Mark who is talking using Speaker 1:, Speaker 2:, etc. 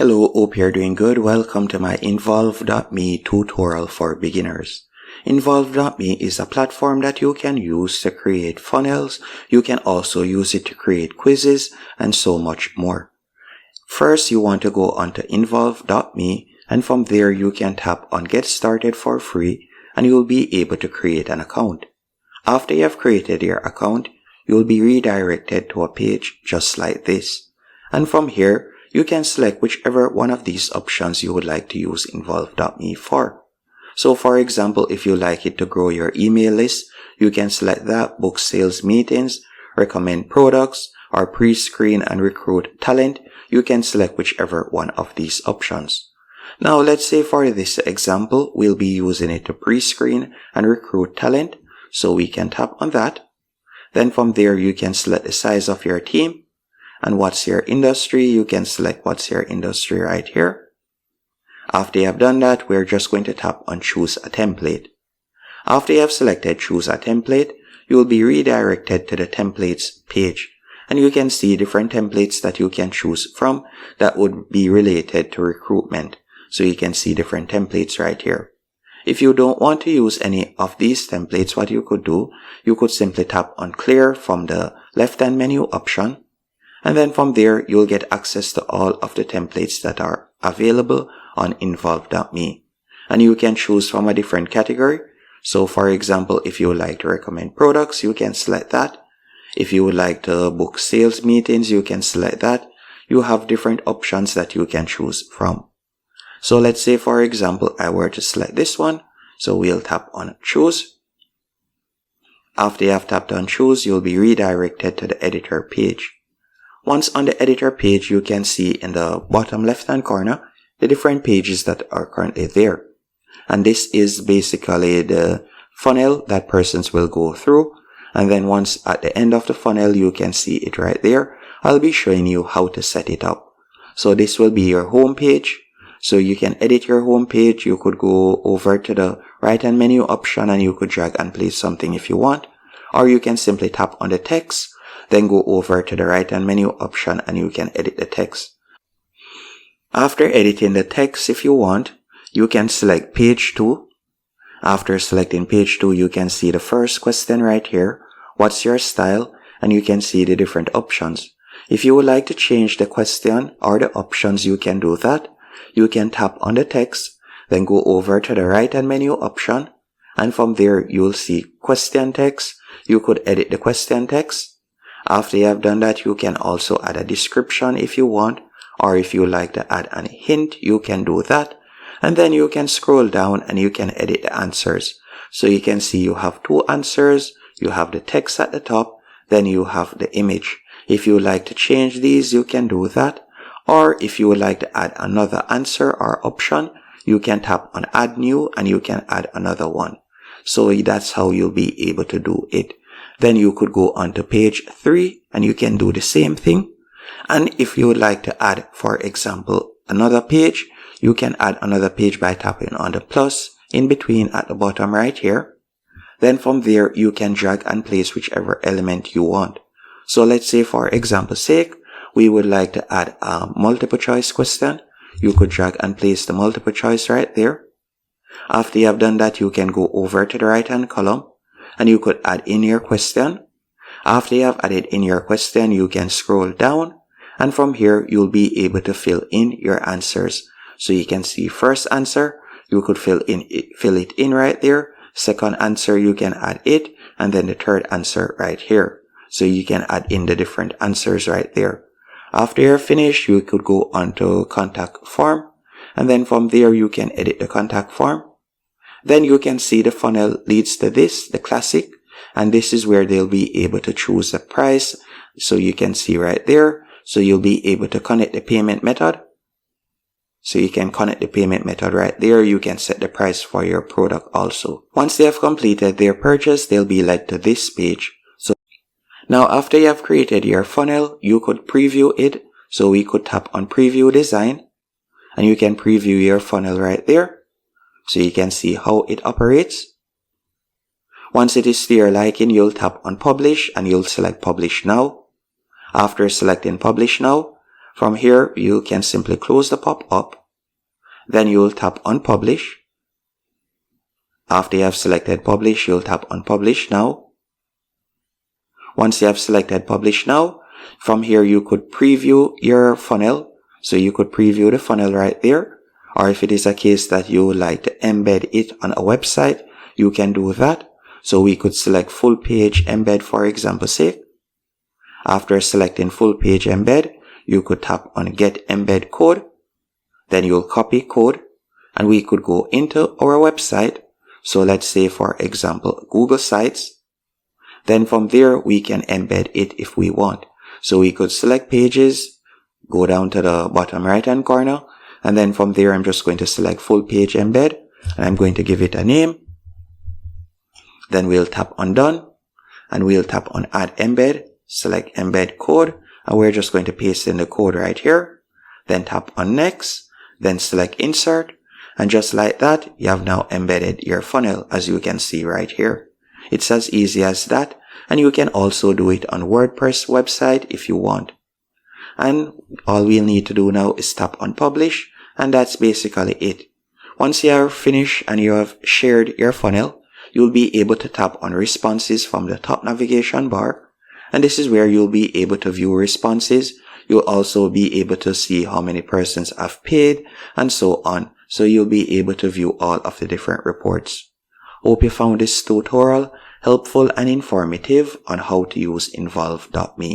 Speaker 1: Hello, hope you're doing good. Welcome to my Involve.me tutorial for beginners. Involve.me is a platform that you can use to create funnels. You can also use it to create quizzes and so much more. First, you want to go onto Involve.me, and from there you can tap on Get Started for free and you will be able to create an account. After you have created your account, you will be redirected to a page just like this. And from here, you can select whichever one of these options you would like to use Involve.me for. So for example, if you like it to grow your email list, you can select that, book sales meetings, recommend products, or pre-screen and recruit talent. You can select whichever one of these options. Now let's say for this example, we'll be using it to pre-screen and recruit talent. So we can tap on that. Then from there, you can select the size of your team. And what's your industry? You can select what's your industry right here. After you have done that, we're just going to tap on choose a template. After you have selected choose a template, you will be redirected to the templates page. And you can see different templates that you can choose from that would be related to recruitment. So you can see different templates right here. If you don't want to use any of these templates, what you could do, you could simply tap on clear from the left-hand menu option. And then from there, you'll get access to all of the templates that are available on Involve.me. And you can choose from a different category. So for example, if you would like to recommend products, you can select that. If you would like to book sales meetings, you can select that. You have different options that you can choose from. So let's say for example, I were to select this one. So we'll tap on choose. After you have tapped on choose, you'll be redirected to the editor page. Once on the editor page, you can see in the bottom left-hand corner, the different pages that are currently there. And this is basically the funnel that persons will go through. And then once at the end of the funnel, you can see it right there. I'll be showing you how to set it up. So this will be your home page. So you can edit your home page. You could go over to the right-hand menu option and you could drag and place something if you want. Or you can simply tap on the text. Then go over to the right-hand menu option and you can edit the text. After editing the text, if you want, you can select page 2. After selecting page 2, you can see the first question right here. What's your style? And you can see the different options. If you would like to change the question or the options, you can do that. You can tap on the text, then go over to the right-hand menu option. And from there, you'll see question text. You could edit the question text. After you have done that, you can also add a description if you want, or if you like to add a hint, you can do that. And then you can scroll down and you can edit the answers. So you can see you have two answers, you have the text at the top, then you have the image. If you like to change these, you can do that. Or if you would like to add another answer or option, you can tap on add new and you can add another one. So that's how you'll be able to do it. Then you could go on to page 3 and you can do the same thing. And if you would like to add, for example, another page, you can add another page by tapping on the plus in between at the bottom right here. Then from there, you can drag and place whichever element you want. So let's say for example's sake, we would like to add a multiple choice question. You could drag and place the multiple choice right there. After you have done that, you can go over to the right hand column. And you could add in your question. After you have added in your question, you can scroll down. And from here, you'll be able to fill in your answers. So you can see first answer, you could fill it in right there. Second answer, you can add it. And then the third answer right here. So you can add in the different answers right there. After you're finished, you could go on to contact form. And then from there, you can edit the contact form. Then you can see the funnel leads to this, the classic, and this is where they'll be able to choose the price. So you can see right there. So you'll be able to connect the payment method. So you can connect the payment method right there. You can set the price for your product also. Once they have completed their purchase, they'll be led to this page. So now after you have created your funnel, you could preview it. So we could tap on preview design and you can preview your funnel right there. So you can see how it operates. Once it is to your liking, you'll tap on publish and you'll select publish now. After selecting publish now, From here, you can simply close the pop-up. Then you'll tap on Publish. After you have selected Publish, you'll tap on Publish Now. Once you have selected Publish Now, from here you could preview your funnel. So you could preview the funnel right there. Or if it is a case that you would like to embed it on a website, you can do that. So we could select Full Page Embed for example's sake. After selecting Full Page Embed, you could tap on Get Embed Code. Then you'll copy code and we could go into our website. So let's say for example, Google Sites. Then from there, we can embed it if we want. So we could select Pages, go down to the bottom right hand corner. And then from there, I'm just going to select Full Page Embed and I'm going to give it a name. Then we'll tap on Done and we'll tap on Add Embed, select Embed Code, and we're just going to paste in the code right here. Then tap on Next, then select Insert, and just like that, you have now embedded your funnel as you can see right here. It's as easy as that, and you can also do it on WordPress website if you want. And all we'll need to do now is tap on Publish, and that's basically it. Once you are finished and you have shared your funnel, you'll be able to tap on Responses from the top navigation bar. And this is where you'll be able to view responses. You'll also be able to see how many persons have paid and so on. So you'll be able to view all of the different reports. Hope you found this tutorial helpful and informative on how to use Involve.me.